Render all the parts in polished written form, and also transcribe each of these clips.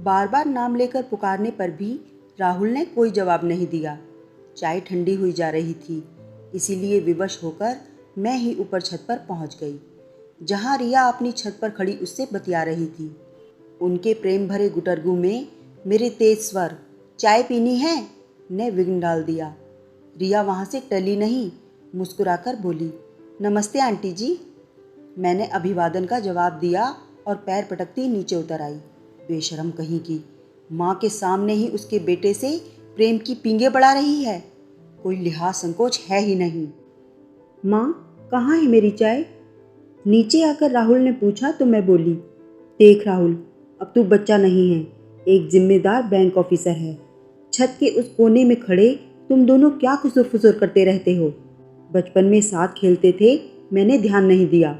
बार बार नाम लेकर पुकारने पर भी राहुल ने कोई जवाब नहीं दिया। चाय ठंडी हुई जा रही थी, इसीलिए विवश होकर मैं ही ऊपर छत पर पहुंच गई, जहां रिया अपनी छत पर खड़ी उससे बतिया रही थी। उनके प्रेम भरे गुटरगू में मेरे तेज स्वर "चाय पीनी है" ने विघ्न डाल दिया। रिया वहां से टली नहीं, मुस्कुराकर बोली, "नमस्ते आंटी जी।" मैंने अभिवादन का जवाब दिया और पैर पटकती नीचे उतर आई। बेशरम कहीं की, माँ के सामने ही उसके बेटे से प्रेम की पींगे बढ़ा रही है। कोई लिहाज संकोच है ही नहीं। "माँ, कहाँ है मेरी चाय?" नीचे आकर राहुल ने पूछा तो मैं बोली, "देख राहुल, अब तू बच्चा नहीं है, एक जिम्मेदार बैंक ऑफिसर है। छत के उस कोने में खड़े तुम दोनों क्या खुसुर फुसुर करते रहते हो? बचपन में साथ खेलते थे, मैंने ध्यान नहीं दिया।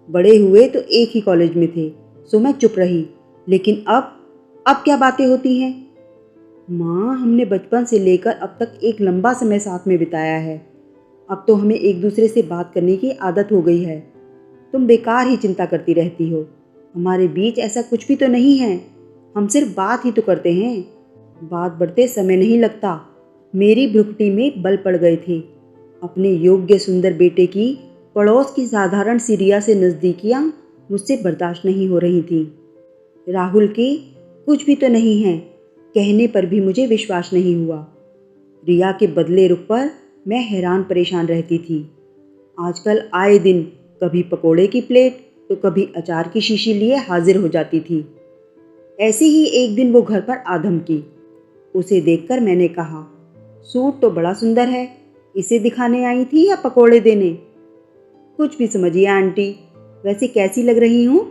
बड़े हुए तो एक ही कॉलेज में थे, सो मैं चुप रही। लेकिन अब क्या बातें होती हैं?" "माँ, हमने बचपन से लेकर अब तक एक लंबा समय साथ में बिताया है। अब तो हमें एक दूसरे से बात करने की आदत हो गई है। तुम बेकार ही चिंता करती रहती हो। हमारे बीच ऐसा कुछ भी तो नहीं है। हम सिर्फ बात ही तो करते हैं। बात बढ़ते समय नहीं लगता।" मेरी भ्रुकुटी में बल पड़ गए थे। अपने योग्य सुंदर बेटे की पड़ोस की साधारण सी रिया से नज़दीकियाँ मुझसे बर्दाश्त नहीं हो रही थी। राहुल के कुछ भी तो नहीं है कहने पर भी मुझे विश्वास नहीं हुआ। रिया के बदले रुख पर मैं हैरान परेशान रहती थी। आजकल आए दिन कभी पकोड़े की प्लेट तो कभी अचार की शीशी लिए हाजिर हो जाती थी। ऐसे ही एक दिन वो घर पर आ धमकी। उसे देखकर मैंने कहा, "सूट तो बड़ा सुंदर है, इसे दिखाने आई थी या पकोड़े देने?" "कुछ भी समझिए आंटी, वैसे कैसी लग रही हूँ?"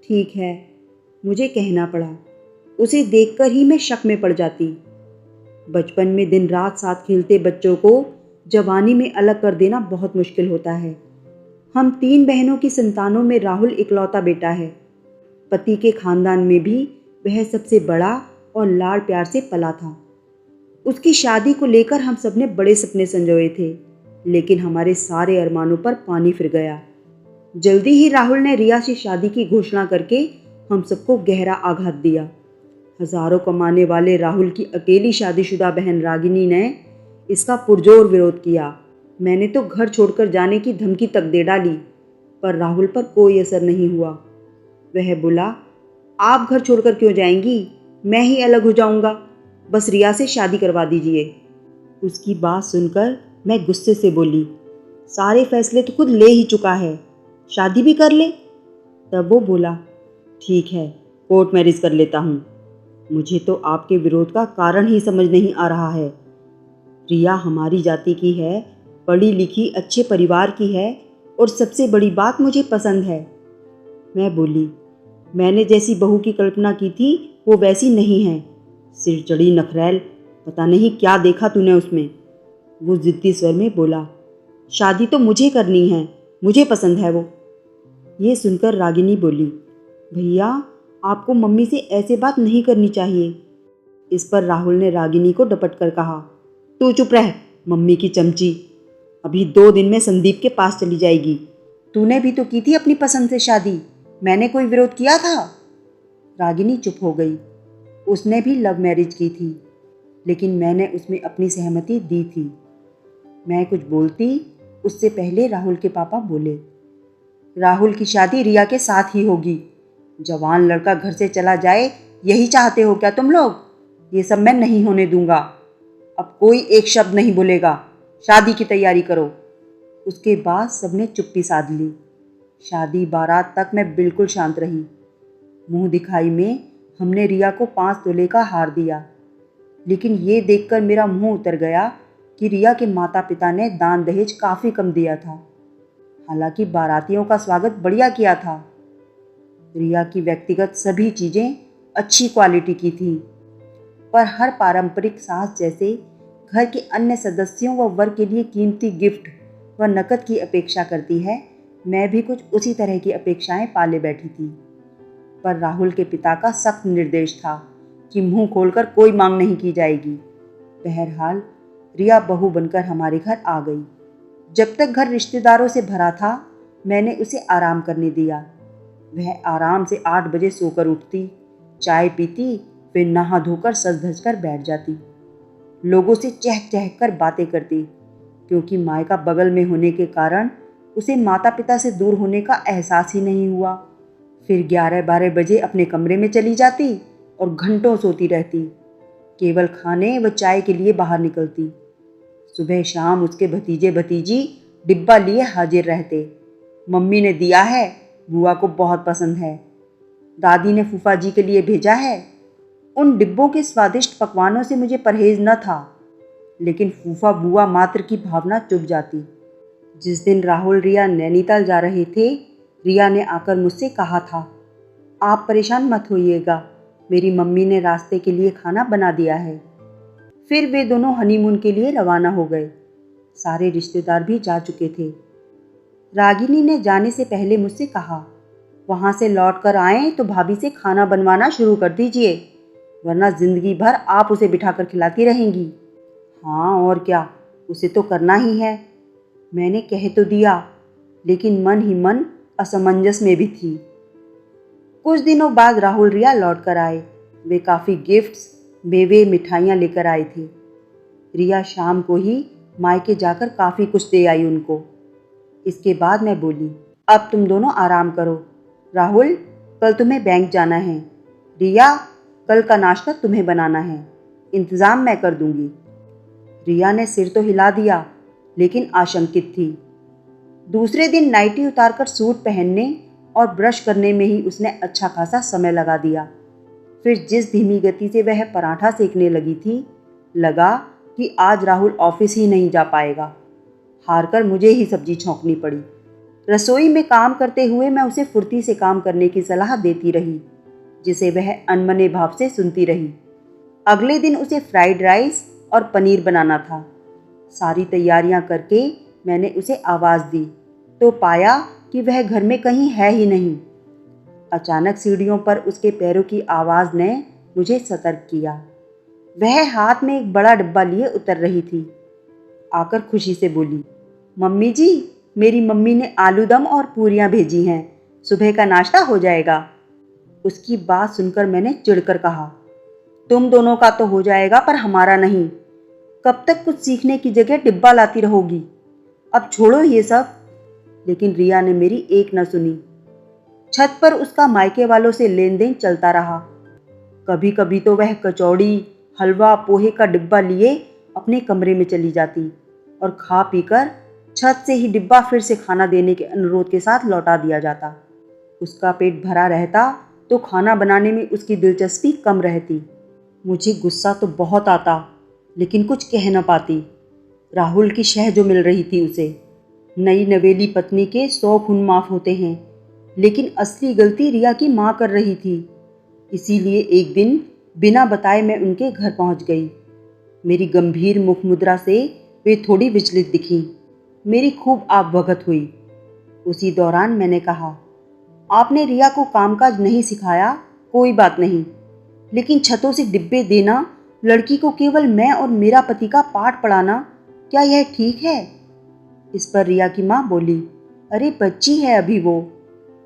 "ठीक है," मुझे कहना पड़ा। उसे देखकर ही मैं शक में पड़ जाती। बचपन में दिन रात साथ खेलते बच्चों को जवानी में अलग कर देना बहुत मुश्किल होता है। हम 3 बहनों की संतानों में राहुल इकलौता बेटा है। पति के खानदान में भी वह सबसे बड़ा और लाड़ प्यार से पला था। उसकी शादी को लेकर हम सबने बड़े सपने संजोए थे, लेकिन हमारे सारे अरमानों पर पानी फिर गया। जल्दी ही राहुल ने रिया से शादी की घोषणा करके हम सबको गहरा आघात दिया। हजारों कमाने वाले राहुल की अकेली शादीशुदा बहन रागिनी ने इसका पुरजोर विरोध किया। मैंने तो घर छोड़कर जाने की धमकी तक दे डाली, पर राहुल पर कोई असर नहीं हुआ। वह बोला, "आप घर छोड़कर क्यों जाएंगी? मैं ही अलग हो जाऊंगा। बस रिया से शादी करवा दीजिए।" उसकी बात सुनकर मैं गुस्से से बोली, "सारे फैसले तो खुद ले ही चुका है, शादी भी कर ले।" तब वो बोला, "ठीक है, कोर्ट मैरिज कर लेता हूँ।" मुझे तो आपके विरोध का कारण ही समझ नहीं आ रहा है। रिया हमारी जाति की है, पढ़ी लिखी अच्छे परिवार की है और सबसे बड़ी बात मुझे पसंद है। मैं बोली, "मैंने जैसी बहू की कल्पना की थी वो वैसी नहीं है। सिर चढ़ी नखरैल, पता नहीं क्या देखा तूने उसमें।" वो जिद्दी स्वर में बोला, "शादी तो मुझे करनी है, मुझे पसंद है वो।" ये सुनकर रागिनी बोली, "भैया, आपको मम्मी से ऐसे बात नहीं करनी चाहिए।" इस पर राहुल ने रागिनी को डपट कर कहा, "तू चुप रह, मम्मी की चमची। अभी 2 दिन में संदीप के पास चली जाएगी। तूने भी तो की थी अपनी पसंद से शादी, मैंने कोई विरोध किया था?" रागिनी चुप हो गई। उसने भी लव मैरिज की थी, लेकिन मैंने उसमें अपनी सहमति दी थी। मैं कुछ बोलती उससे पहले राहुल के पापा बोले, "राहुल की शादी रिया के साथ ही होगी। जवान लड़का घर से चला जाए, यही चाहते हो क्या तुम लोग? ये सब मैं नहीं होने दूंगा। अब कोई एक शब्द नहीं बोलेगा, शादी की तैयारी करो।" उसके बाद सबने चुप्पी साध ली। शादी बारात तक मैं बिल्कुल शांत रही। मुंह दिखाई में हमने रिया को 5 तोले का हार दिया, लेकिन ये देखकर मेरा मुंह उतर गया कि रिया के माता पिता ने दान दहेज काफ़ी कम दिया था। हालांकि बारातियों का स्वागत बढ़िया किया था। रिया की व्यक्तिगत सभी चीज़ें अच्छी क्वालिटी की थी, पर हर पारंपरिक सास जैसे घर के अन्य सदस्यों व वर के लिए कीमती गिफ्ट व नकद की अपेक्षा करती है, मैं भी कुछ उसी तरह की अपेक्षाएं पाले बैठी थी। पर राहुल के पिता का सख्त निर्देश था कि मुंह खोलकर कोई मांग नहीं की जाएगी। बहरहाल रिया बहू बनकर हमारे घर आ गई। जब तक घर रिश्तेदारों से भरा था, मैंने उसे आराम करने दिया। वह आराम से 8 बजे सोकर उठती, चाय पीती, फिर नहा धोकर सज धज कर बैठ जाती। लोगों से चहक चहक कर बातें करती, क्योंकि मायका बगल में होने के कारण उसे माता पिता से दूर होने का एहसास ही नहीं हुआ। फिर 11-12 बजे अपने कमरे में चली जाती और घंटों सोती रहती। केवल खाने व चाय के लिए बाहर निकलती। सुबह शाम उसके भतीजे भतीजी डिब्बा लिए हाजिर रहते। मम्मी ने दिया है, बुआ को बहुत पसंद है। दादी ने फूफा जी के लिए भेजा है। उन डिब्बों के स्वादिष्ट पकवानों से मुझे परहेज न था, लेकिन फूफा बुआ मात्र की भावना चुभ जाती। जिस दिन राहुल रिया नैनीताल जा रहे थे, रिया ने आकर मुझसे कहा था, आप परेशान मत होइएगा, मेरी मम्मी ने रास्ते के लिए खाना बना दिया है। फिर वे दोनों हनीमून के लिए रवाना हो गए। सारे रिश्तेदार भी जा चुके थे। रागिनी ने जाने से पहले मुझसे कहा, वहाँ से लौट कर आएँ तो भाभी से खाना बनवाना शुरू कर दीजिए, वरना जिंदगी भर आप उसे बिठाकर खिलाती रहेंगी। हाँ और क्या, उसे तो करना ही है। मैंने कह तो दिया, लेकिन मन ही मन असमंजस में भी थी। कुछ दिनों बाद राहुल रिया लौट कर आए। वे काफ़ी गिफ्ट्स, मेवे, मिठाइयाँ लेकर आए थे। रिया शाम को ही मायके जाकर काफ़ी कुछ दे आई उनको। इसके बाद मैं बोली, अब तुम दोनों आराम करो। राहुल, कल तुम्हें बैंक जाना है। रिया, कल का नाश्ता तुम्हें बनाना है, इंतज़ाम मैं कर दूंगी। रिया ने सिर तो हिला दिया, लेकिन आशंकित थी। दूसरे दिन नाइटी उतारकर सूट पहनने और ब्रश करने में ही उसने अच्छा खासा समय लगा दिया। फिर जिस धीमी गति से वह पराठा सेकने लगी थी, लगा कि आज राहुल ऑफिस ही नहीं जा पाएगा। हारकर मुझे ही सब्जी छौंकनी पड़ी। रसोई में काम करते हुए मैं उसे फुर्ती से काम करने की सलाह देती रही, जिसे वह अनमने भाव से सुनती रही। अगले दिन उसे फ्राइड राइस और पनीर बनाना था। सारी तैयारियां करके मैंने उसे आवाज़ दी तो पाया कि वह घर में कहीं है ही नहीं। अचानक सीढ़ियों पर उसके पैरों की आवाज़ ने मुझे सतर्क किया। वह हाथ में एक बड़ा डिब्बा लिए उतर रही थी। आकर खुशी से बोली, मम्मी जी, मेरी मम्मी ने आलू दम और पूरियां भेजी हैं, सुबह का नाश्ता हो जाएगा। उसकी बात सुनकर मैंने चिढ़कर कहा, तुम दोनों का तो हो जाएगा पर हमारा नहीं। कब तक कुछ सीखने की जगह डिब्बा लाती रहोगी? अब छोड़ो ये सब। लेकिन रिया ने मेरी एक न सुनी। छत पर उसका मायके वालों से लेन देन चलता रहा। कभी कभी तो वह कचौड़ी, हलवा, पोहे का डिब्बा लिए अपने कमरे में चली जाती और खा पीकर छत से ही डिब्बा फिर से खाना देने के अनुरोध के साथ लौटा दिया जाता। उसका पेट भरा रहता तो खाना बनाने में उसकी दिलचस्पी कम रहती। मुझे गुस्सा तो बहुत आता, लेकिन कुछ कह न पाती। राहुल की शह जो मिल रही थी उसे। नई नवेली पत्नी के 100 खून माफ होते हैं, लेकिन असली गलती रिया की माँ कर रही थी। इसीलिए एक दिन बिना बताए मैं उनके घर पहुंच गई। मेरी गंभीर मुख मुद्रा से वे थोड़ी विचलित दिखीं। मेरी खूब आवभगत हुई। उसी दौरान मैंने कहा, आपने रिया को कामकाज नहीं सिखाया, कोई बात नहीं, लेकिन छतों से डिब्बे देना, लड़की को केवल मैं और मेरा पति का पाठ पढ़ाना, क्या यह ठीक है? इस पर रिया की माँ बोली, अरे बच्ची है अभी वो,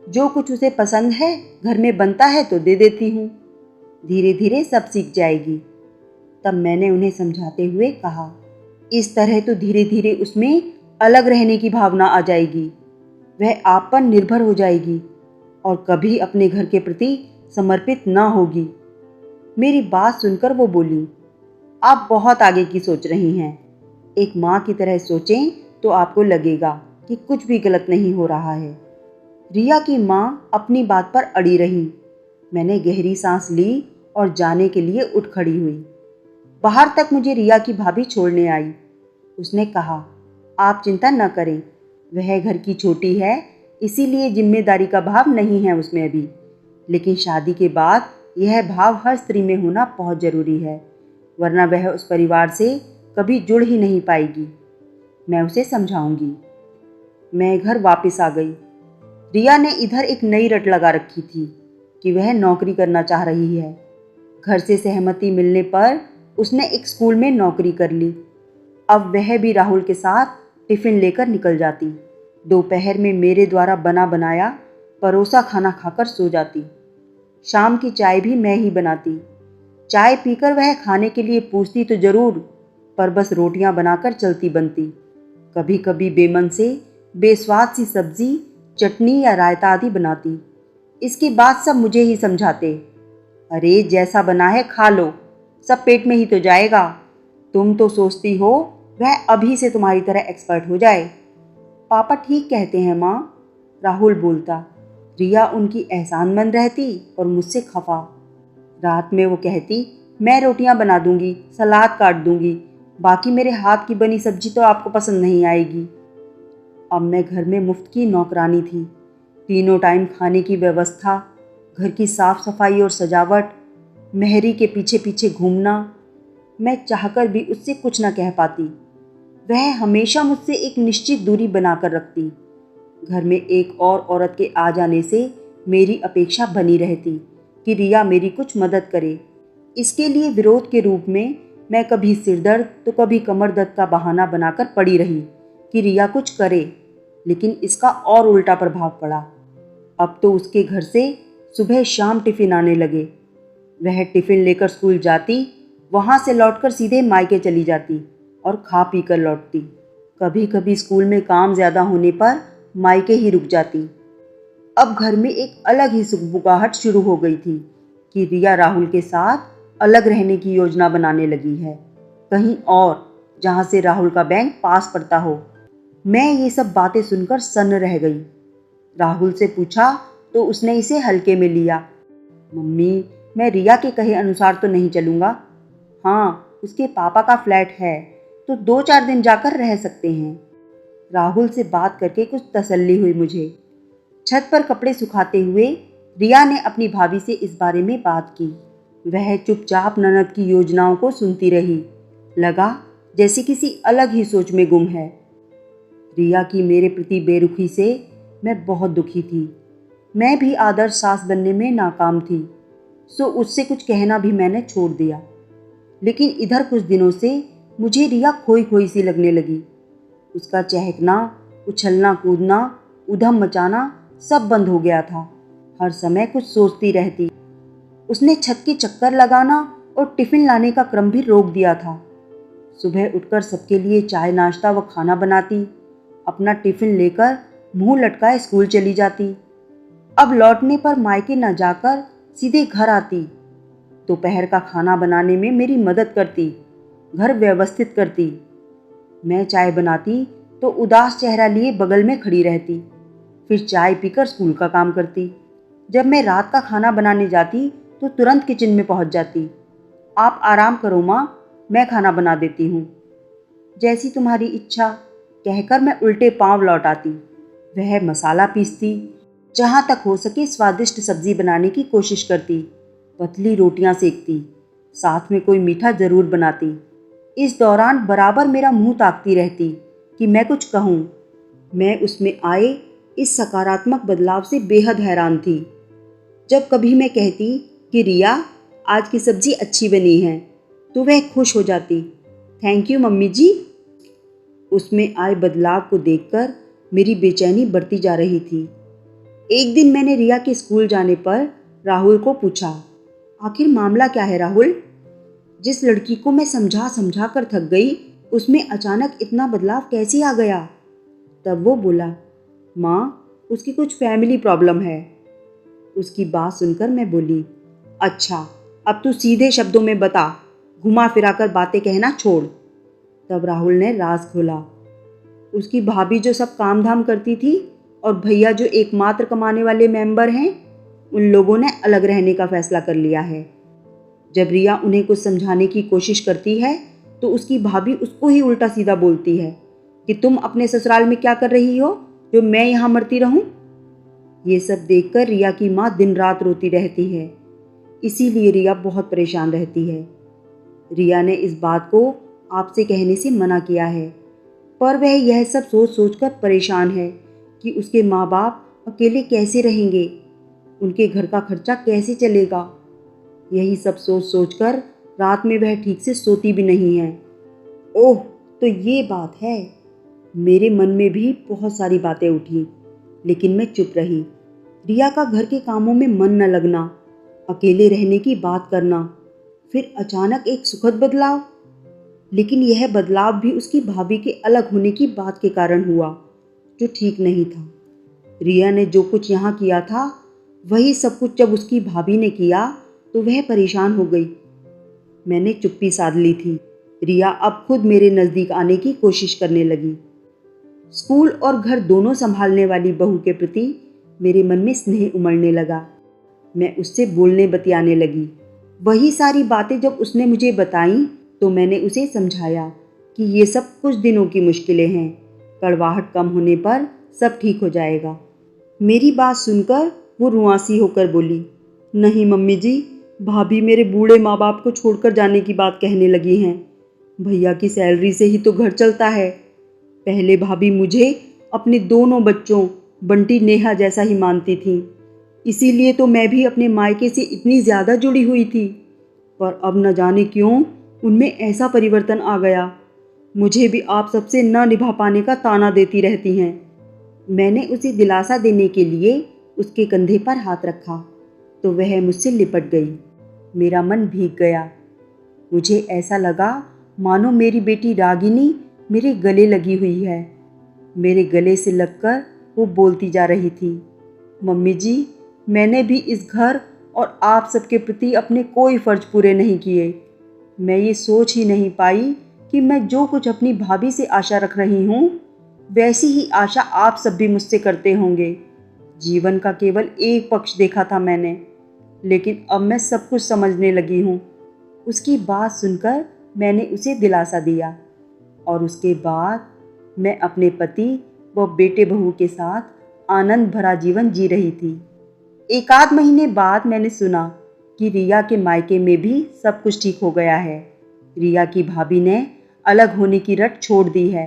जो कुछ उसे पसंद है घर में बनता है तो दे देती हूँ, धीरे धीरे सब सीख जाएगी। तब मैंने उन्हें समझाते हुए कहा, इस तरह तो धीरे धीरे उसमें अलग रहने की भावना आ जाएगी, वह आप पर निर्भर हो जाएगी और कभी अपने घर के प्रति समर्पित ना होगी। मेरी बात सुनकर वो बोली, आप बहुत आगे की सोच रही हैं। एक माँ की तरह सोचें तो आपको लगेगा कि कुछ भी गलत नहीं हो रहा है। रिया की माँ अपनी बात पर अड़ी रही। मैंने गहरी सांस ली और जाने के लिए उठ खड़ी हुई। बाहर तक मुझे रिया की भाभी छोड़ने आई। उसने कहा, आप चिंता न करें, वह घर की छोटी है, इसीलिए जिम्मेदारी का भाव नहीं है उसमें अभी, लेकिन शादी के बाद यह भाव हर स्त्री में होना बहुत ज़रूरी है, वरना वह उस परिवार से कभी जुड़ ही नहीं पाएगी। मैं उसे समझाऊंगी। मैं घर वापस आ गई। रिया ने इधर एक नई रट लगा रखी थी कि वह नौकरी करना चाह रही है। घर से सहमति मिलने पर उसने एक स्कूल में नौकरी कर ली। अब वह भी राहुल के साथ टिफ़िन लेकर निकल जाती। दोपहर में मेरे द्वारा बना बनाया परोसा खाना खाकर सो जाती। शाम की चाय भी मैं ही बनाती। चाय पीकर वह खाने के लिए पूछती तो जरूर, पर बस रोटियां बनाकर चलती बनती। कभी कभी बेमन से बेस्वाद सी सब्जी, चटनी या रायता आदि बनाती। इसके बाद सब मुझे ही समझाते, अरे जैसा बना है खा लो, सब पेट में ही तो जाएगा। तुम तो सोचती हो वह अभी से तुम्हारी तरह एक्सपर्ट हो जाए। पापा ठीक कहते हैं माँ, राहुल बोलता। रिया उनकी एहसानमंद रहती और मुझसे खफा। रात में वो कहती, मैं रोटियां बना दूंगी, सलाद काट दूंगी, बाकी मेरे हाथ की बनी सब्जी तो आपको पसंद नहीं आएगी। अब मैं घर में मुफ्त की नौकरानी थी। तीनों टाइम खाने की व्यवस्था, घर की साफ सफाई और सजावट, मेहरी के पीछे पीछे घूमना। मैं चाहकर भी उससे कुछ न कह पाती। वह हमेशा मुझसे एक निश्चित दूरी बनाकर रखती। घर में एक और औरत के आ जाने से मेरी अपेक्षा बनी रहती कि रिया मेरी कुछ मदद करे। इसके लिए विरोध के रूप में मैं कभी सिरदर्द तो कभी कमर दर्द का बहाना बनाकर पड़ी रही कि रिया कुछ करे, लेकिन इसका और उल्टा प्रभाव पड़ा। अब तो उसके घर से सुबह शाम टिफ़िन आने लगे। वह टिफ़िन लेकर स्कूल जाती, वहाँ से लौटकर सीधे मायके चली जाती और खा पी कर लौटती। कभी कभी स्कूल में काम ज़्यादा होने पर मायके ही रुक जाती। अब घर में एक अलग ही सुगबुगाहट शुरू हो गई थी कि रिया राहुल के साथ अलग रहने की योजना बनाने लगी है, कहीं और जहाँ से राहुल का बैंक पास पड़ता हो। मैं ये सब बातें सुनकर सन्न रह गई। राहुल से पूछा तो उसने इसे हल्के में लिया। मम्मी, मैं रिया के कहे अनुसार तो नहीं चलूँगा। हाँ, उसके पापा का फ्लैट है तो 2-4 दिन जाकर रह सकते हैं। राहुल से बात करके कुछ तसल्ली हुई मुझे। छत पर कपड़े सुखाते हुए रिया ने अपनी भाभी से इस बारे में बात की। वह चुपचाप ननद की योजनाओं को सुनती रही। लगा जैसे किसी अलग ही सोच में गुम है। रिया की मेरे प्रति बेरुखी से मैं बहुत दुखी थी। मैं भी आदर्श सास बनने में नाकाम थी, सो उससे कुछ कहना भी मैंने छोड़ दिया। लेकिन इधर कुछ दिनों से मुझे रिया खोई खोई सी लगने लगी। उसका चहकना, उछलना कूदना, उधम मचाना सब बंद हो गया था। हर समय कुछ सोचती रहती। उसने छत के चक्कर लगाना और टिफ़िन लाने का क्रम भी रोक दिया था। सुबह उठकर सबके लिए चाय नाश्ता व खाना बनाती, अपना टिफ़िन लेकर मुंह लटकाए स्कूल चली जाती। अब लौटने पर मायके न जाकर सीधे घर आती। दोपहर का खाना बनाने में मेरी मदद करती, घर व्यवस्थित करती। मैं चाय बनाती तो उदास चेहरा लिए बगल में खड़ी रहती, फिर चाय पीकर स्कूल का काम करती। जब मैं रात का खाना बनाने जाती तो तुरंत किचन में पहुंच जाती। आप आराम करो माँ, मैं खाना बना देती हूँ। जैसी तुम्हारी इच्छा, कहकर मैं उल्टे पांव लौट आती। वह मसाला पीसती, जहाँ तक हो सके स्वादिष्ट सब्जी बनाने की कोशिश करती, पतली रोटियां सेकती, साथ में कोई मीठा जरूर बनाती। इस दौरान बराबर मेरा मुंह ताकती रहती कि मैं कुछ कहूँ। मैं उसमें आए इस सकारात्मक बदलाव से बेहद हैरान थी। जब कभी मैं कहती कि रिया आज की सब्जी अच्छी बनी है, तो वह खुश हो जाती, थैंक यू मम्मी जी। उसमें आए बदलाव को देखकर मेरी बेचैनी बढ़ती जा रही थी। एक दिन मैंने रिया के स्कूल जाने पर राहुल को पूछा, आखिर मामला क्या है राहुल? जिस लड़की को मैं समझा समझा कर थक गई, उसमें अचानक इतना बदलाव कैसे आ गया? तब वो बोला, माँ उसकी कुछ फैमिली प्रॉब्लम है। उसकी बात सुनकर मैं बोली, अच्छा अब तू सीधे शब्दों में बता, घुमा फिरा कर बातें कहना छोड़। तब राहुल ने राज खोला। उसकी भाभी जो सब काम धाम करती थी और भैया जो एकमात्र कमाने वाले मेंबर हैं, उन लोगों ने अलग रहने का फैसला कर लिया है। जब रिया उन्हें कुछ समझाने की कोशिश करती है तो उसकी भाभी उसको ही उल्टा सीधा बोलती है कि तुम अपने ससुराल में क्या कर रही हो जो मैं यहाँ मरती रहूं। ये सब देखकर रिया की माँ दिन रात रोती रहती है। इसीलिए रिया बहुत परेशान रहती है। रिया ने इस बात को आपसे कहने से मना किया है, पर वह यह सब सोच सोचकर परेशान है कि उसके माँ बाप अकेले कैसे रहेंगे, उनके घर का खर्चा कैसे चलेगा। यही सब सोच सोचकर रात में वह ठीक से सोती भी नहीं है। ओह, तो ये बात है। मेरे मन में भी बहुत सारी बातें उठी, लेकिन मैं चुप रही। रिया का घर के कामों में मन न लगना, अकेले रहने की बात करना, फिर अचानक एक सुखद बदलाव। लेकिन यह बदलाव भी उसकी भाभी के अलग होने की बात के कारण हुआ, जो ठीक नहीं था। रिया ने जो कुछ यहाँ किया था वही सब कुछ जब उसकी भाभी ने किया तो वह परेशान हो गई। मैंने चुप्पी साध ली थी। रिया अब खुद मेरे नज़दीक आने की कोशिश करने लगी। स्कूल और घर दोनों संभालने वाली बहू के प्रति मेरे मन में स्नेह उमड़ने लगा। मैं उससे बोलने बतियाने लगी। वही सारी बातें जब उसने मुझे बताई तो मैंने उसे समझाया कि ये सब कुछ दिनों की मुश्किलें हैं, कड़वाहट कम होने पर सब ठीक हो जाएगा। मेरी बात सुनकर वो रुआंसी होकर बोली, नहीं मम्मी जी, भाभी मेरे बूढ़े माँ बाप को छोड़कर जाने की बात कहने लगी हैं। भैया की सैलरी से ही तो घर चलता है। पहले भाभी मुझे अपने दोनों बच्चों बंटी नेहा जैसा ही मानती थी, इसीलिए तो मैं भी अपने मायके से इतनी ज़्यादा जुड़ी हुई थी। पर अब न जाने क्यों उनमें ऐसा परिवर्तन आ गया। मुझे भी आप सबसे न निभा पाने का ताना देती रहती हैं। मैंने उसे दिलासा देने के लिए उसके कंधे पर हाथ रखा तो वह मुझसे लिपट गई। मेरा मन भीग गया। मुझे ऐसा लगा मानो मेरी बेटी रागिनी मेरे गले लगी हुई है। मेरे गले से लगकर वो बोलती जा रही थी, मम्मी जी, मैंने भी इस घर और आप सबके प्रति अपने कोई फ़र्ज पूरे नहीं किए। मैं ये सोच ही नहीं पाई कि मैं जो कुछ अपनी भाभी से आशा रख रही हूँ वैसी ही आशा आप सब भी मुझसे करते होंगे। जीवन का केवल एक पक्ष देखा था मैंने, लेकिन अब मैं सब कुछ समझने लगी हूँ। उसकी बात सुनकर मैंने उसे दिलासा दिया और उसके बाद मैं अपने पति व बेटे बहू के साथ आनंद भरा जीवन जी रही थी। एक आध महीने बाद मैंने सुना कि रिया के मायके में भी सब कुछ ठीक हो गया है। रिया की भाभी ने अलग होने की रट छोड़ दी है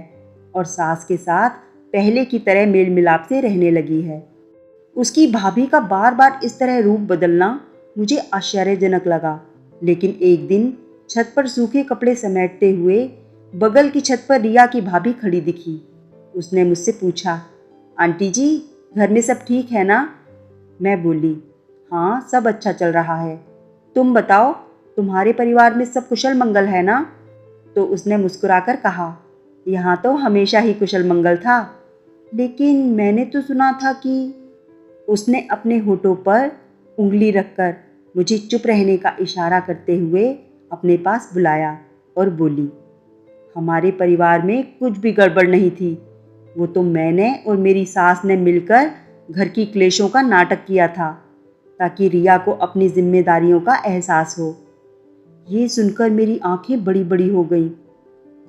और सास के साथ पहले की तरह मेल मिलाप से रहने लगी है। उसकी भाभी का बार बार इस तरह रूप बदलना मुझे आश्चर्यजनक लगा। लेकिन एक दिन छत पर सूखे कपड़े समेटते हुए बगल की छत पर रिया की भाभी खड़ी दिखी। उसने मुझसे पूछा, आंटी जी, घर में सब ठीक है ना? मैं बोली, हाँ, सब अच्छा चल रहा है। तुम बताओ, तुम्हारे परिवार में सब कुशल मंगल है ना? तो उसने मुस्कुराकर कहा, यहाँ तो हमेशा ही कुशल मंगल था, लेकिन मैंने तो सुना था कि। उसने अपने होठों पर उंगली रखकर मुझे चुप रहने का इशारा करते हुए अपने पास बुलाया और बोली, हमारे परिवार में कुछ भी गड़बड़ नहीं थी। वो तो मैंने और मेरी सास ने मिलकर घर की क्लेशों का नाटक किया था ताकि रिया को अपनी जिम्मेदारियों का एहसास हो। ये सुनकर मेरी आंखें बड़ी बड़ी हो गईं।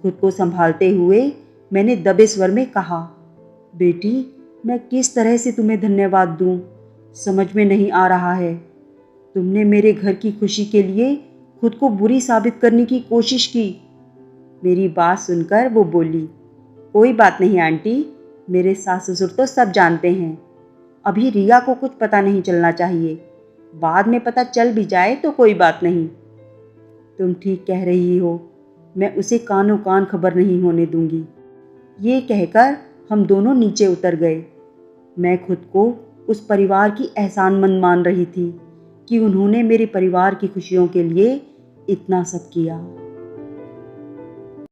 खुद को संभालते हुए मैंने दबे स्वर में कहा, बेटी, मैं किस तरह से तुम्हें धन्यवाद दूं, समझ में नहीं आ रहा है। तुमने मेरे घर की खुशी के लिए खुद को बुरी साबित करने की कोशिश की। मेरी बात सुनकर वो बोली, कोई बात नहीं आंटी, मेरे सास ससुर तो सब जानते हैं। अभी रिया को कुछ पता नहीं चलना चाहिए, बाद में पता चल भी जाए तो कोई बात नहीं। तुम ठीक कह रही हो, मैं उसे कानों कान खबर नहीं होने दूंगी। ये कहकर हम दोनों नीचे उतर गए। मैं खुद को उस परिवार की एहसानमंद मान रही थी कि उन्होंने मेरे परिवार की खुशियों के लिए इतना सब किया।